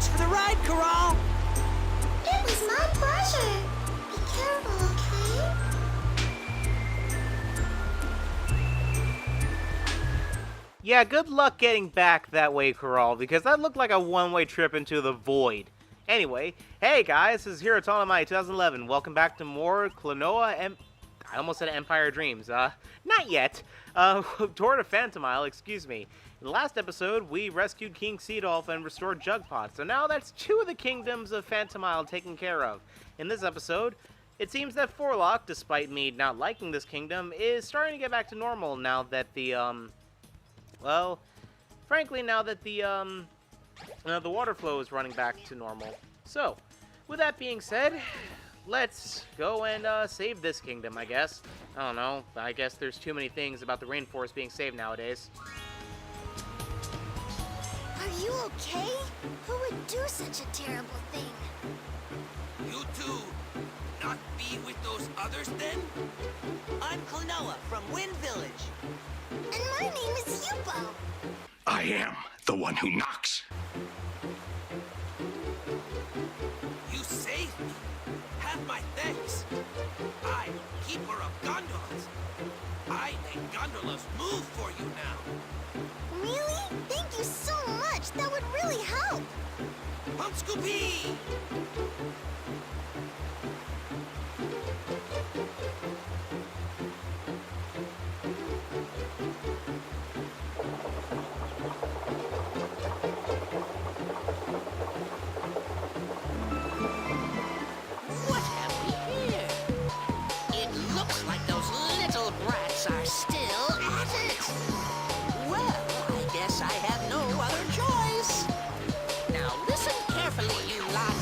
Thanks for the ride, Coral. It was my pleasure. Be careful, okay? Yeah, good luck getting back that way, Coral, because that looked like a one-way trip into the void. Anyway, hey guys, this is here at Phantomile 2011. Welcome back to more Klonoa and I almost said Empire Dreams. Not yet. Toward a Phantomile, excuse me. In the last episode, we rescued King Seedolf and restored Jugpot, so now that's 2 of the kingdoms of Phantomile taken care of. In this episode, it seems that Forlock, despite me not liking this kingdom, is starting to get back to normal now that the, well, frankly, now that the water flow is running back to normal. So, with that being said, let's go and save this kingdom, I guess. I don't know. I guess there's too many things about the rainforest being saved nowadays. Are you okay? Who would do such a terrible thing? You two, not be with those others then? I'm Klonoa from Wind Village. And my name is Yupo. I am the one who knocks. You saved me. Have my thanks. I'm keeper of gondolas. I make gondolas move for you now. Really? Thank you so much. That would really help. Pump Scoopy! What have we here? It looks like those little brats are still at it. Well, I guess I have no other choice. Now listen carefully, you lot.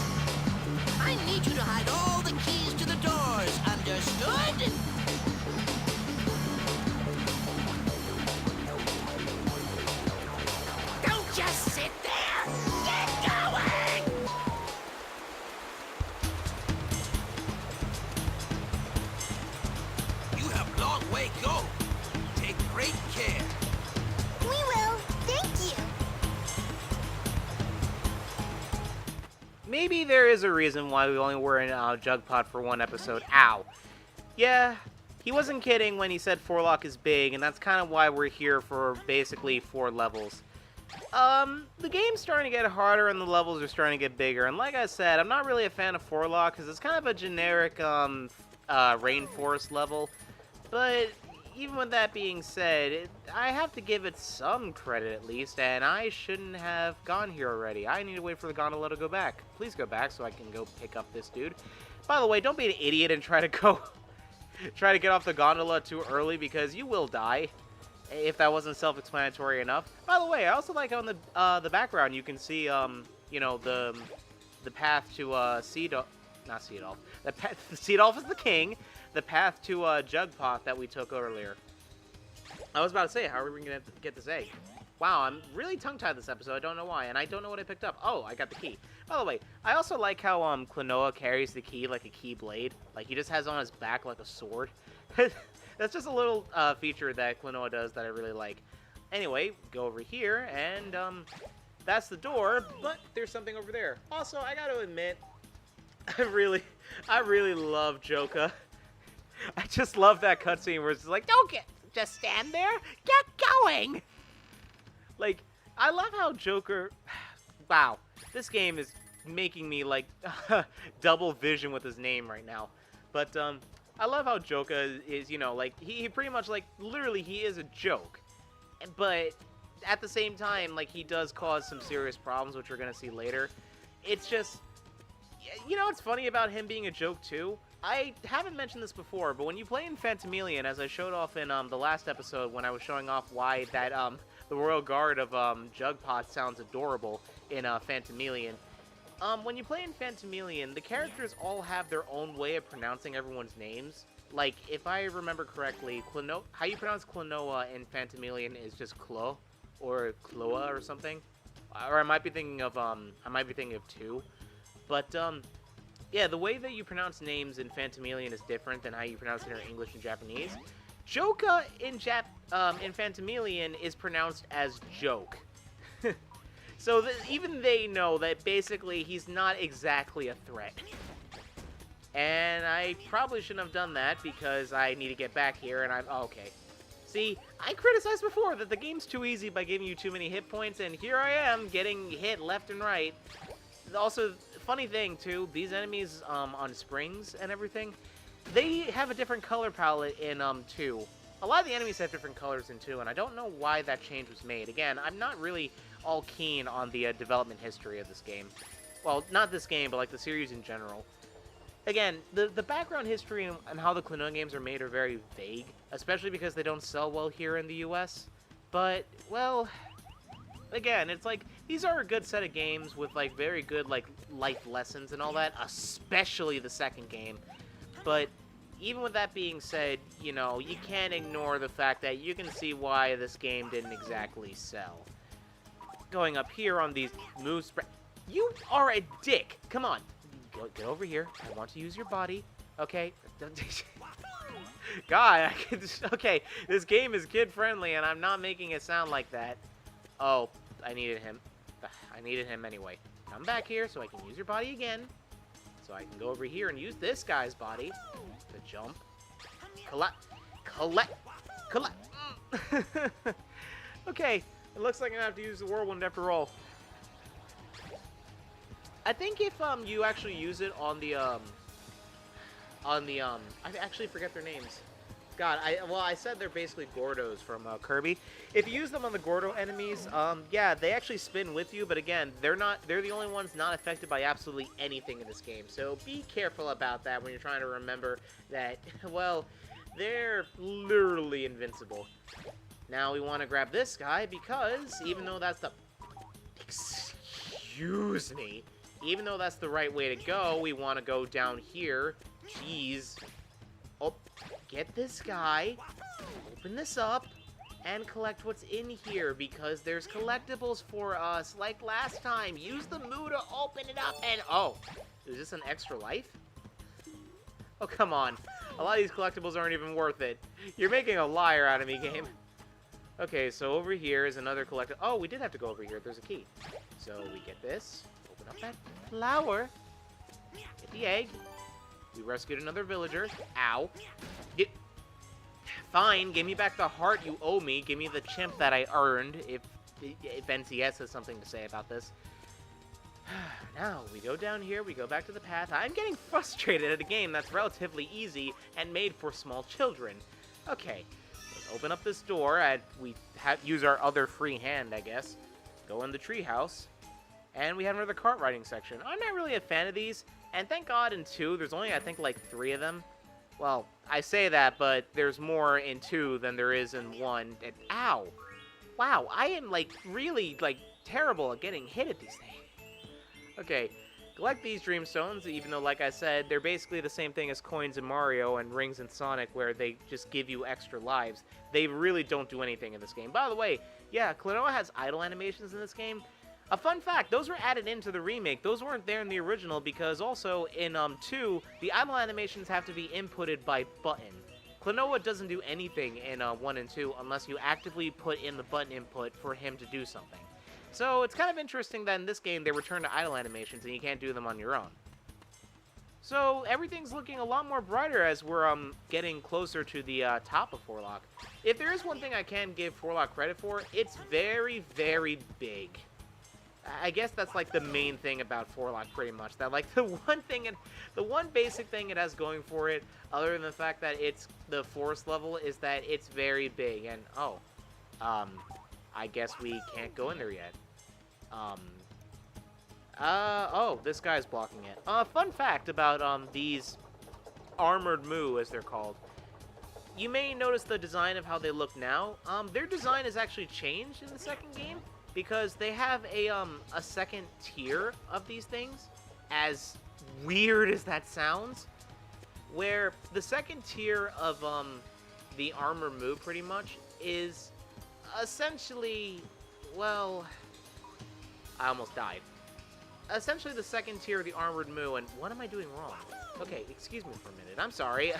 I need you to hide all the keys to the doors, understood? Don't just sit there! Get going! You have long way go. Take great care. We will. Thank you. Maybe there is a reason why we only were in Jugpot for 1 episode. Ow. Yeah, he wasn't kidding when he said Forlock is big, and that's kind of why we're here for basically 4 levels. The game's starting to get harder and the levels are starting to get bigger, and like I said, I'm not really a fan of Forlock because it's kind of a generic rainforest level, but even with that being said, I have to give it some credit at least, and I shouldn't have gone here already. I need to wait for the gondola to go back. Please go back so I can go pick up this dude. By the way, don't be an idiot and try to get off the gondola too early because you will die. If that wasn't self-explanatory enough. By the way, I also like how in the background you can see you know, the path to Seedolf. Not Seedolf. Seedolf is the king. The path to Jugpot that we took earlier. I was about to say, how are we going to get this egg? Wow, I'm really tongue-tied this episode. I don't know why, and I don't know what I picked up. Oh, I got the key. By the way, I also like how Klonoa carries the key like a keyblade. Like, he just has it on his back like a sword. That's just a little feature that Klonoa does that I really like. Anyway, go over here, and that's the door, but there's something over there. Also, I gotta admit, I really love Joka. I just love that cutscene where it's like, don't just stand there, get going! Like, I love how Joker, wow, this game is making me, like, double vision with his name right now. But, I love how Joka is, you know, like, he pretty much, like, literally, he is a joke. But, at the same time, like, he does cause some serious problems, which we're gonna see later. It's just, you know what's funny about him being a joke, too? I haven't mentioned this before, but when you play in Phantomile, as I showed off in, the last episode when I was showing off why that, the Royal Guard of, Jugpot sounds adorable in, Phantomile. When you play in Phantomile, the characters all have their own way of pronouncing everyone's names. Like, if I remember correctly, how you pronounce Klonoa in Phantomile is just Klo, or Kloa or something. Or I might be thinking of 2. But, yeah, the way that you pronounce names in Phantomile is different than how you pronounce it in English and Japanese. Joka in Phantomile is pronounced as joke. So even they know that basically he's not exactly a threat. And I probably shouldn't have done that because I need to get back here and I'm... Oh, okay. See, I criticized before that the game's too easy by giving you too many hit points, and here I am getting hit left and right. Also, funny thing, too, these enemies on springs and everything, they have a different color palette in 2. A lot of the enemies have different colors in 2, and I don't know why that change was made. Again, I'm not really all keen on the development history of this game. Well, not this game, but like the series in general. Again, the background history and how the Klonoa games are made are very vague, especially because they don't sell well here in the US. But, well, again, it's like, these are a good set of games with, like, very good, like, life lessons and all that, especially the second game. But even with that being said, you know, you can't ignore the fact that you can see why this game didn't exactly sell. Going up here on these moves... You are a dick! Come on. Get over here. I want to use your body. Okay. God, I can just, okay. This game is kid-friendly, and I'm not making it sound like that. Oh, I needed him. I needed him anyway. Come back here so I can use your body again. So I can go over here and use this guy's body to jump. Collect. Okay. It looks like I'm gonna have to use the whirlwind after all. I think if you actually use it on the I actually forget their names. God, I said they're basically Gordos from Kirby. If you use them on the Gordo enemies, yeah, they actually spin with you, but again, they're the only ones not affected by absolutely anything in this game. So be careful about that when you're trying to remember that, well, they're literally invincible. Now we want to grab this guy because even though that's the... Excuse me. Even though that's the right way to go, we want to go down here. Jeez. Oh, get this guy. Open this up. And collect what's in here, because there's collectibles for us, like last time. Use the Moo to open it up, and... Oh, is this an extra life? Oh, come on. A lot of these collectibles aren't even worth it. You're making a liar out of me, game. Okay, so over here is another collectible. Oh, we did have to go over here. There's a key. So we get this. Open up that flower. Get the egg. We rescued another villager. Ow. Get... Fine, give me back the heart you owe me. Give me the chimp that I earned, if NCS has something to say about this. Now, we go down here, we go back to the path. I'm getting frustrated at a game that's relatively easy and made for small children. Okay, let's open up this door, and we use our other free hand, I guess. Go in the treehouse, and we have another cart riding section. I'm not really a fan of these, and thank God in 2, there's only, I think, like 3 of them. Well, I say that, but there's more in 2 than there is in 1. And, ow! Wow, I am, like, really, like, terrible at getting hit at these things. Okay, collect these Dreamstones, even though, like I said, they're basically the same thing as coins in Mario and rings in Sonic, where they just give you extra lives. They really don't do anything in this game. By the way, yeah, Klonoa has idle animations in this game. A fun fact, those were added into the remake. Those weren't there in the original because also in 2, the idle animations have to be inputted by button. Klonoa doesn't do anything in 1 and 2 unless you actively put in the button input for him to do something. So it's kind of interesting that in this game they return to idle animations and you can't do them on your own. So everything's looking a lot more brighter as we're getting closer to the top of Forlock. If there is one thing I can give Forlock credit for, it's very, very big. I guess that's like the main thing about Forlock, pretty much. That like the one basic thing it has going for it, other than the fact that it's the forest level, is that it's very big. And I guess we can't go in there yet. Oh, this guy's blocking it. Fun fact about these armored Moo, as they're called. You may notice the design of how they look now. Their design has actually changed in the second game, because they have a second tier of these things, as weird as that sounds, where the second tier of the armor Moo pretty much is essentially, well, I almost died. Essentially the second tier of the armored Moo, and what am I doing wrong? Okay, excuse me for a minute, I'm sorry.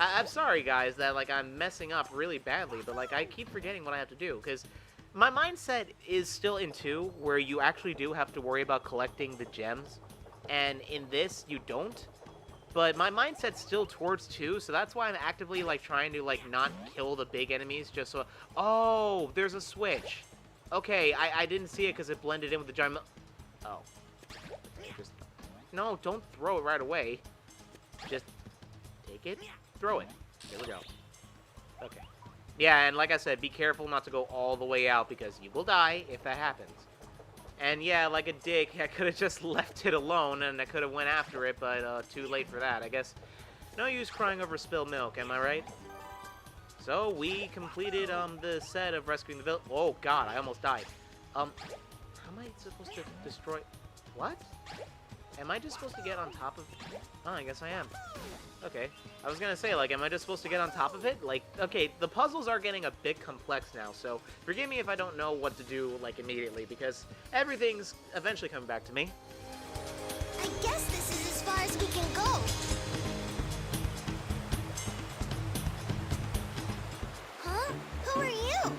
I'm sorry guys that like I'm messing up really badly, but like I keep forgetting what I have to do, because My mindset is still in 2, where you actually do have to worry about collecting the gems, and in this, you don't. But my mindset's still towards 2, so that's why I'm actively, like, trying to, like, not kill the big enemies, just so... Oh, there's a switch. Okay, I didn't see it because it blended in with the giant... Oh. Just... No, don't throw it right away. Just take it, throw it. There we go. Okay. Yeah, and like I said, be careful not to go all the way out, because you will die if that happens. And yeah, like a dick, I could have just left it alone, and I could have went after it, but too late for that, I guess. No use crying over spilled milk, am I right? So, we completed, the set of rescuing the village. Oh, God, I almost died. How am I supposed to destroy... What? Am I just supposed to get on top of... Oh, I guess I am. Okay. I was gonna say, like, am I just supposed to get on top of it? Like, okay, the puzzles are getting a bit complex now, so forgive me if I don't know what to do, like, immediately, because everything's eventually coming back to me. I guess this is as far as we can go. Huh? Who are you?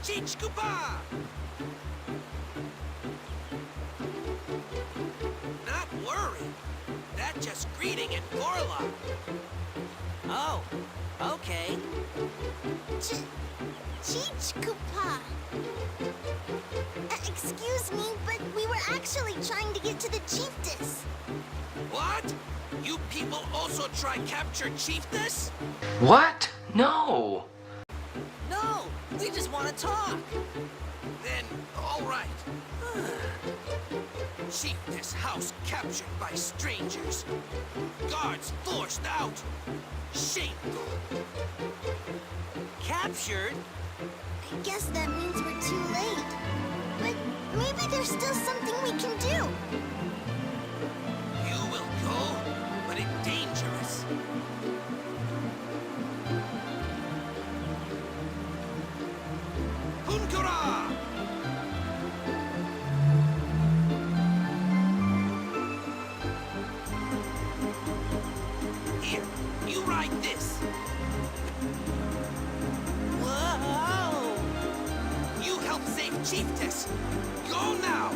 Chichkupa! Not worry. That's just greeting in Forlock. Oh, okay. Chichkupa. Excuse me, but we were actually trying to get to the chiefess. What? You people also try capture Chiefess? What? No. No, we just want to talk. Then, all right. Chiefess house captured by strangers. Guards forced out. Shameful. Captured? I guess that means we're too late. But maybe there's still something we can do. You will go, but it's dangerous. Hunkara! Here, you ride this. Whoa! You help save Chiefess. Go now!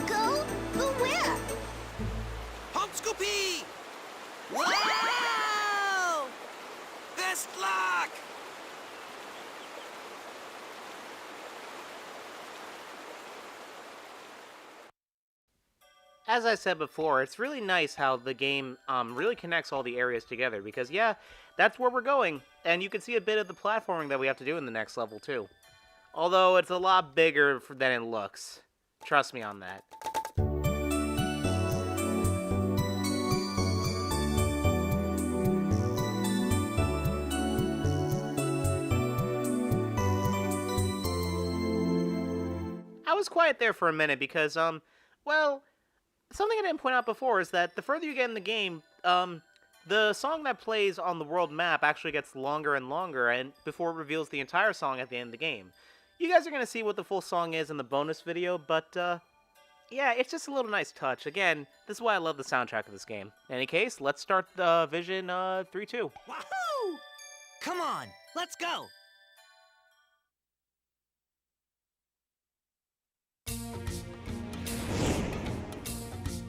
Go? Go where? Humpscoopy! Whoa! Best luck! As I said before, it's really nice how the game really connects all the areas together, because yeah, that's where we're going, and you can see a bit of the platforming that we have to do in the next level too. Although it's a lot bigger than it looks. Trust me on that. I was quiet there for a minute because, well, something I didn't point out before is that the further you get in the game, the song that plays on the world map actually gets longer and longer, and before it reveals the entire song at the end of the game. You guys are going to see what the full song is in the bonus video, but, yeah, it's just a little nice touch. Again, this is why I love the soundtrack of this game. In any case, let's start the Vision 3-2. Wahoo! Come on, let's go!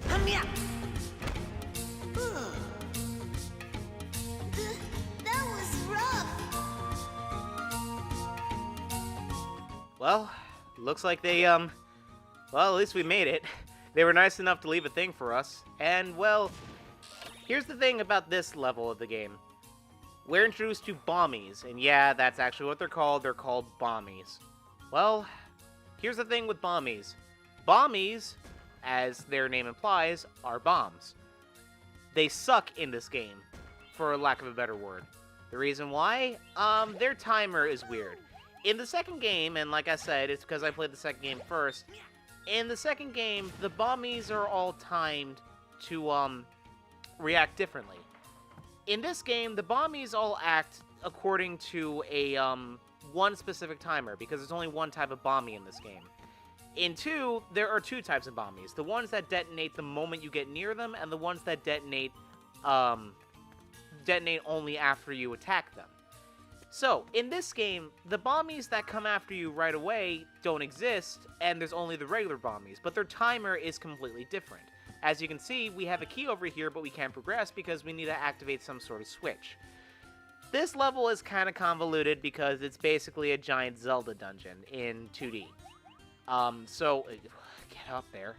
Humya! That was rough. Well, looks like they, well, at least we made it. They were nice enough to leave a thing for us. And, well, here's the thing about this level of the game. We're introduced to bombies, and yeah, that's actually what they're called. They're called bombies. Well, here's the thing with bombies. Bombies, as their name implies, are bombs. They suck in this game, for lack of a better word. The reason why? Their timer is weird. In the second game, and like I said, it's because I played the second game first, in the second game, the bombies are all timed to, react differently. In this game, the bombies all act according to a, one specific timer, because there's only one type of bombie in this game. In 2, there are 2 types of bombies. The ones that detonate the moment you get near them, and the ones that detonate only after you attack them. So, in this game, the bombies that come after you right away don't exist, and there's only the regular bombies, but their timer is completely different. As you can see, we have a key over here, but we can't progress because we need to activate some sort of switch. This level is kind of convoluted because it's basically a giant Zelda dungeon in 2D. Get up there.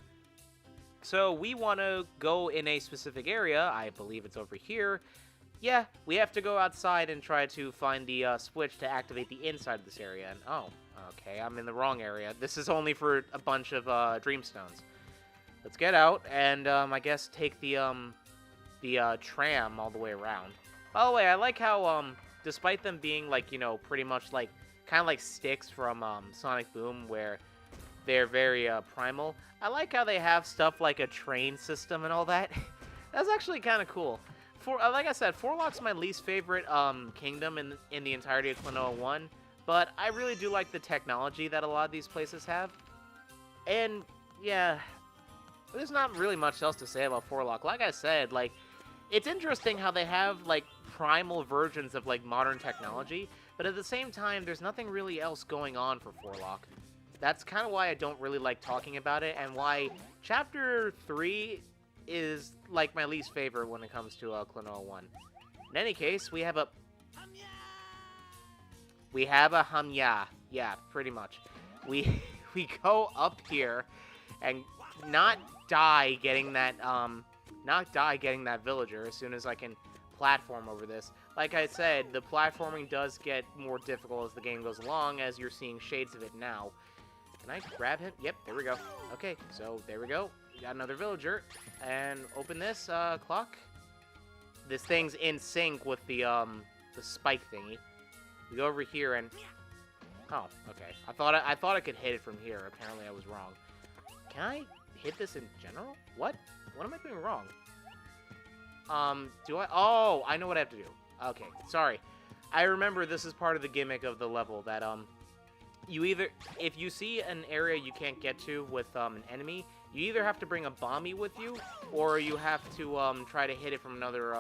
So we want to go in a specific area. I believe it's over here. Yeah, we have to go outside and try to find the switch to activate the inside of this area. And oh, okay, I'm in the wrong area. This is only for a bunch of Dreamstones. Let's get out and I guess take the tram all the way around. By the way, I like how despite them being like, you know, pretty much like kind of like sticks from Sonic Boom, where they're very primal. I like how they have stuff like a train system and all that. That's actually kind of cool. Like I said, Forlock's my least favorite kingdom in the entirety of Klonoa 1, but I really do like the technology that a lot of these places have. And yeah, there's not really much else to say about Forlock. Like I said, like, it's interesting how they have like primal versions of like modern technology, but at the same time, there's nothing really else going on for Forlock. That's kind of why I don't really like talking about it, and why Chapter 3 is like my least favorite when it comes to Klonoa 1. In any case, we have a Hamya. Yeah, pretty much. We go up here and not die getting that villager as soon as I can platform over this. Like I said, the platforming does get more difficult as the game goes along, as you're seeing shades of it now. Can I grab him? Yep, there we go. Okay, so there we go. We got another villager. And open this clock. This thing's in sync with the spike thingy. We go over here and oh, okay. I thought I could hit it from here. Apparently I was wrong. Can I hit this in general? What? What am I doing wrong? Do I? Oh, I know what I have to do. Okay, sorry. I remember this is part of the gimmick of the level that you either, if you see an area you can't get to with an enemy, you either have to bring a bombie with you, or you have to try to hit it from another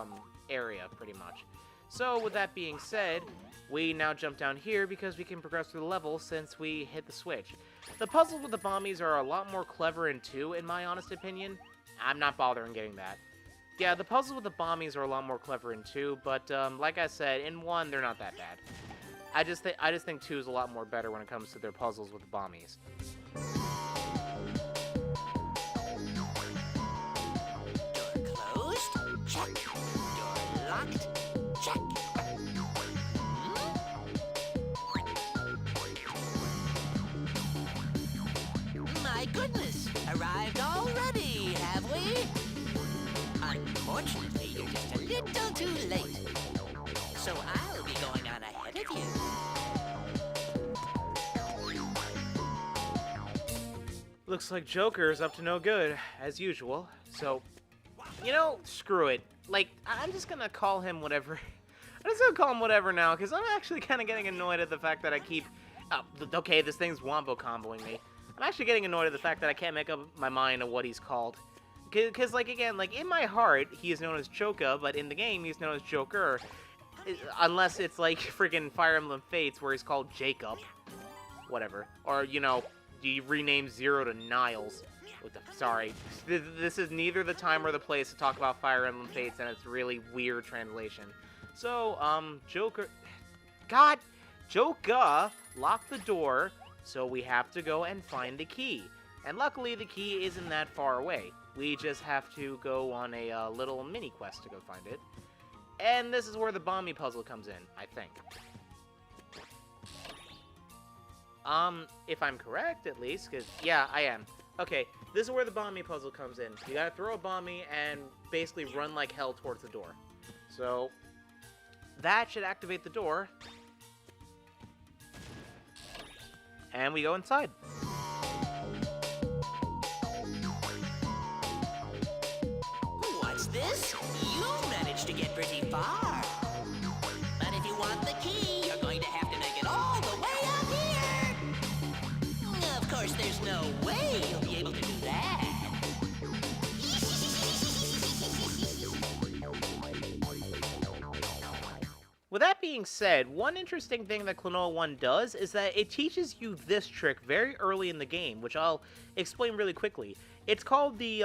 area, pretty much. So with that being said, we now jump down here because we can progress through the level since we hit the switch. The puzzles with the bombies are a lot more clever in 2, in my honest opinion. I'm not bothering getting that. Yeah, the puzzles with the bombies are a lot more clever in 2, but like I said, in 1, they're not that bad. I just think 2 is a lot more better when it comes to their puzzles with the bombies. Door closed? Check. Door locked? Check. My goodness! Arrived already, have we? Unfortunately, you're just a little too late. So I'll be going on ahead of you. Looks like Joker's up to no good, as usual. So, you know, screw it. Like, I'm just gonna call him whatever. I'm just gonna call him whatever now, because I'm actually kind of getting annoyed at the fact that I keep... Oh, okay, this thing's wombo comboing me. I'm actually getting annoyed at the fact that I can't make up my mind of what he's called. Because, like, again, like, in my heart, he is known as Choka, but in the game, he's known as Joker. Unless it's, like, freaking Fire Emblem Fates, where he's called Jacob. Whatever. Or, you know, you rename Zero to Niles. Sorry. This is neither the time or the place to talk about Fire Emblem Fates, and it's really weird translation. So, Joker... God! Joka locked the door, so we have to go and find the key. And luckily, the key isn't that far away. We just have to go on a little mini quest to go find it. And this is where the bombie puzzle comes in, I think. If I'm correct, at least, because, yeah, I am. Okay, this is where the bombie puzzle comes in. You gotta throw a bombie and basically run like hell towards the door. So, that should activate the door. And we go inside. What's this? You managed to get pretty far. But if you want the key, you're going to have to make it all the way up here. Of course, there's no way you'll be able to do that. With that being said, one interesting thing that Klonoa 1 does is that it teaches you this trick very early in the game, which I'll explain really quickly. It's called the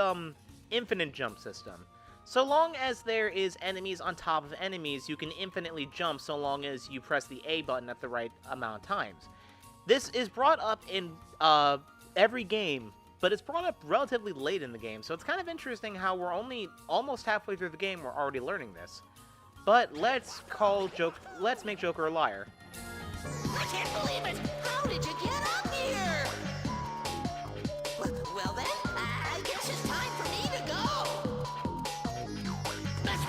infinite jump system. So long as there is enemies on top of enemies, you can infinitely jump so long as you press the A button at the right amount of times. This is brought up in every game, but it's brought up relatively late in the game, so it's kind of interesting how we're only almost halfway through the game we're already learning this. But let's make Joker a liar. I can't believe it! How did you get up here? Well then, I guess it's time for me to go. Let's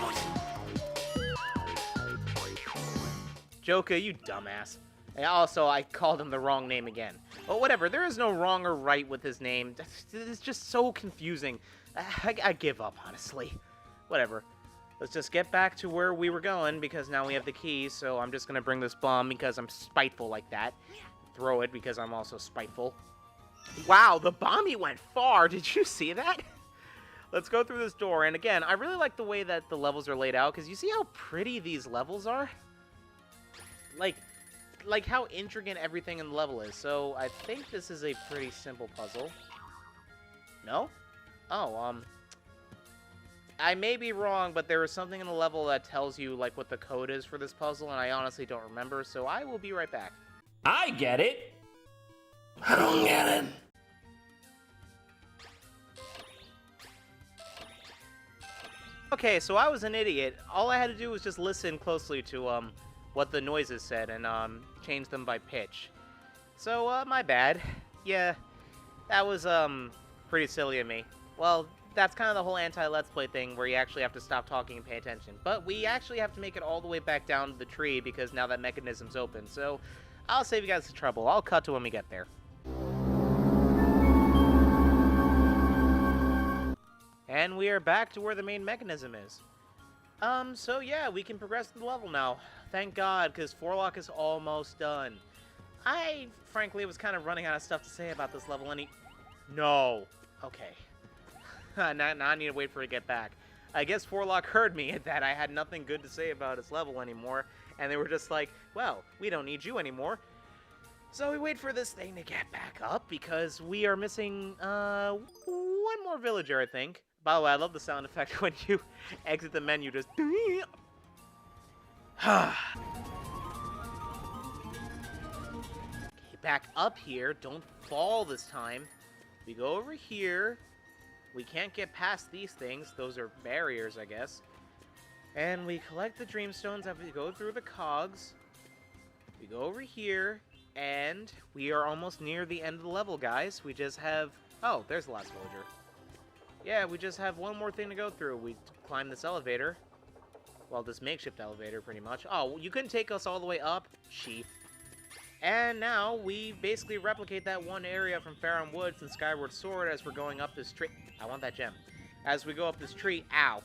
Joker, you dumbass. And also, I called him the wrong name again. But whatever, there is no wrong or right with his name. It's just so confusing. I give up, honestly. Whatever. Let's just get back to where we were going, because now we have the key, so I'm just gonna bring this bomb because I'm spiteful like that. Throw it because I'm also spiteful. Wow, the bombie went far! Did you see that? Let's go through this door, and again, I really like the way that the levels are laid out, because you see how pretty these levels are? Like how intricate everything in the level is. So, I think this is a pretty simple puzzle. No? Oh, I may be wrong, but there is something in the level that tells you, like, what the code is for this puzzle, and I honestly don't remember, so I will be right back. I get it. I don't get it. Okay, so I was an idiot. All I had to do was just listen closely to, what the noises said, and, change them by pitch. So, my bad. Yeah, that was, pretty silly of me. Well, that's kind of the whole anti-Let's Play thing, where you actually have to stop talking and pay attention. But we actually have to make it all the way back down to the tree, because now that mechanism's open. So, I'll save you guys the trouble. I'll cut to when we get there. And we are back to where the main mechanism is. So yeah, we can progress the level now. Thank God, because Forlock is almost done. I, frankly, was kind of running out of stuff to say about this level, No. Okay. Now I need to wait for it to get back. I guess Forlock heard me that I had nothing good to say about his level anymore, and they were just like, well, we don't need you anymore. So we wait for this thing to get back up, because we are missing, one more villager, I think. By the way, I love the sound effect when you exit the menu, just... Okay, back up here. Don't fall this time. We go over here. We can't get past these things. Those are barriers, I guess. And we collect the Dreamstones after we go through the cogs. We go over here, and we are almost near the end of the level, guys. We just have... Oh, there's the last villager. Yeah, we just have one more thing to go through. We climb this elevator. Well, this makeshift elevator, pretty much. Oh, you couldn't take us all the way up? Sheep. And now, we basically replicate that one area from Faron Woods and Skyward Sword as we're going up this tree. I want that gem. As we go up this tree, ow.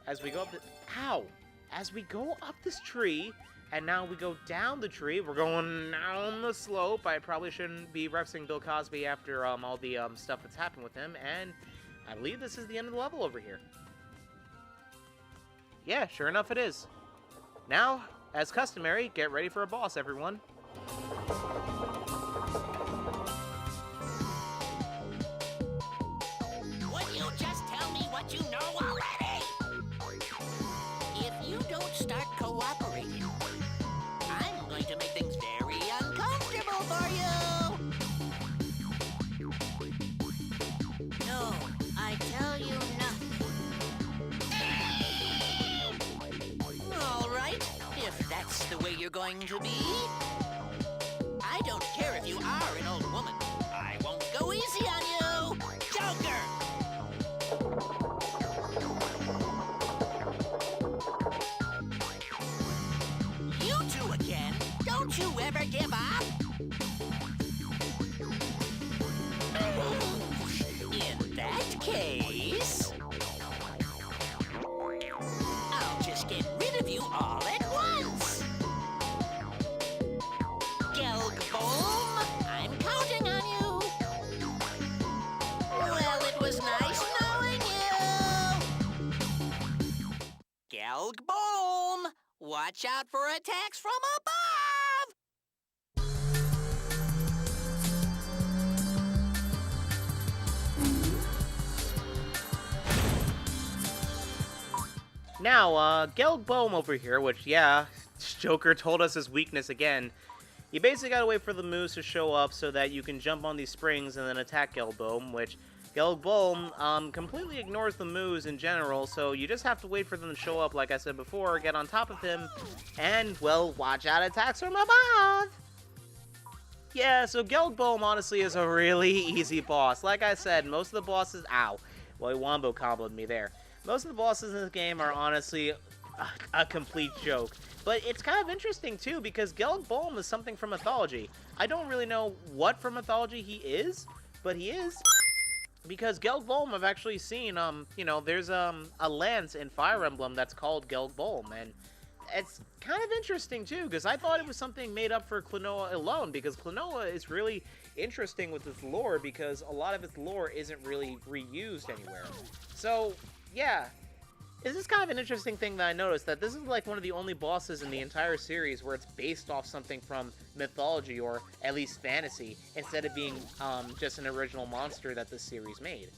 As we go up the... Ow! As we go up this tree, and now we go down the tree, we're going down the slope. I probably shouldn't be referencing Bill Cosby after all the stuff that's happened with him, and I believe this is the end of the level over here. Yeah, sure enough it is. Now, as customary, get ready for a boss, everyone. Would you just tell me what you know already? If you don't start cooperating, I'm going to make things very uncomfortable for you. No, I tell you nothing. All right, if that's the way you're going to be. I don't care if you are an old woman. I won't go easy on you, Joker! You two again? Don't you ever give up? In that case, I'll just get rid of you all at once. watch out for attacks from above! Now, Gelboom over here, which, yeah, Joker told us his weakness again. You basically gotta wait for the moves to show up so that you can jump on these springs and then attack Gelboom, which Gelboom completely ignores the moves in general, so you just have to wait for them to show up, like I said before, get on top of him, and, well, watch out attacks from above! Yeah, so Gelboom honestly is a really easy boss. Like I said, most of the bosses... Ow. Well, he wombo comboed me there. Most of the bosses in this game are honestly a complete joke. But it's kind of interesting, too, because Gelboom is something from mythology. I don't really know what from mythology he is, but he is. Because Gelboom, I've actually seen, you know, there's a lance in Fire Emblem that's called Gelboom, and it's kind of interesting, too, because I thought it was something made up for Klonoa alone, because Klonoa is really interesting with its lore, because a lot of its lore isn't really reused anywhere. So, yeah, this is kind of an interesting thing that I noticed, that this is like one of the only bosses in the entire series where it's based off something from mythology, or at least fantasy, instead of being just an original monster that this series made.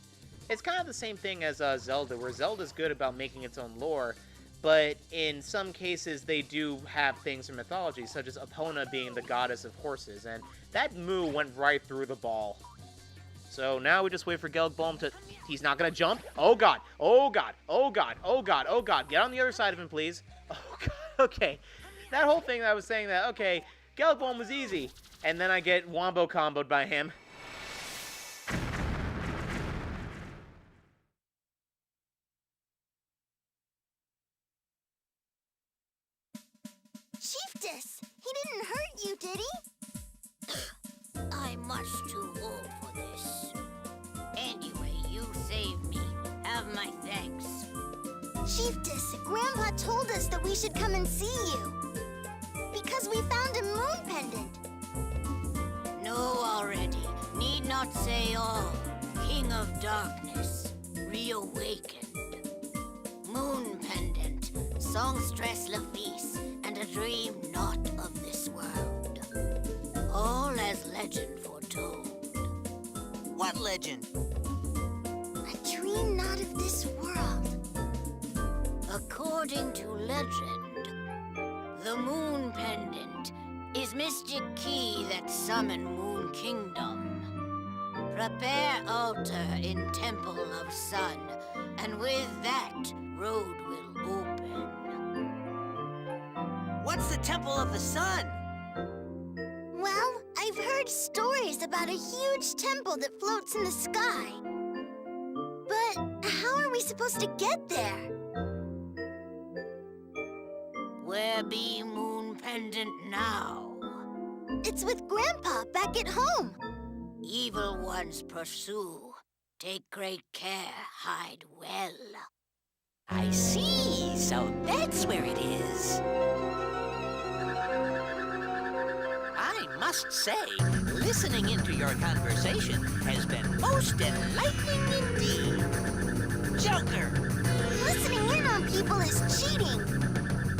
It's kind of the same thing as Zelda, where Zelda's good about making its own lore, but in some cases they do have things from mythology, such as Epona being the goddess of horses, and that moo went right through the ball. So now we just wait for Gelboom to... He's not gonna jump? Oh god, oh god, oh god, oh god, oh god. Get on the other side of him, please. Oh god, okay. That whole thing that I was saying that, okay, Gelboom was easy, and then I get wombo comboed by him. Chiefess, he didn't hurt you, did he? I'm much too old for this. Anyway, you saved me. Have my thanks. Chiefess, Grandpa told us that we should come and see you. Because we found a moon pendant. Know already. Need not say all. King of Darkness. Reawakened. Moon pendant. Songstress Lafice. And a dream not of this world. All as legend foretold. What legend? A dream not of this world. According to legend, the moon pendant is mystic key that summon Moon Kingdom. Prepare altar in Temple of Sun, and with that, road will open. What's the Temple of the Sun? Well, I've heard stories about a huge temple that floats in the sky. But how are we supposed to get there? Where be Moon Pendant now? It's with Grandpa back at home. Evil ones pursue. Take great care, hide well. I see, so that's where it is. I must say, listening into your conversation has been most enlightening indeed. Joker! Listening in on people is cheating.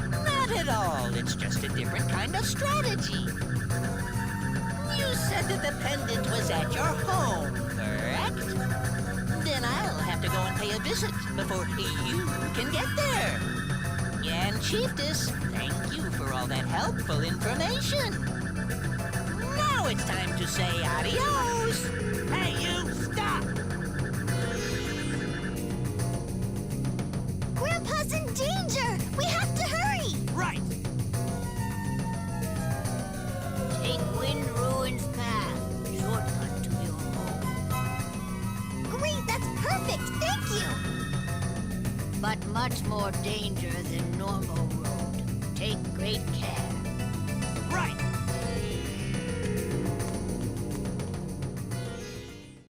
Not at all. It's just a different kind of strategy. You said that the pendant was at your home, correct? Then I'll have to go and pay a visit before you can get there. And Chiefess, thank you for all that helpful information. Now it's time to say adios. Hey, you, stop! Grandpa's in danger. We have to hurry. Right. Take Wind Ruin's path. Shortcut to your home. Great, that's perfect. Thank you. But much more danger than normal road. Take great care.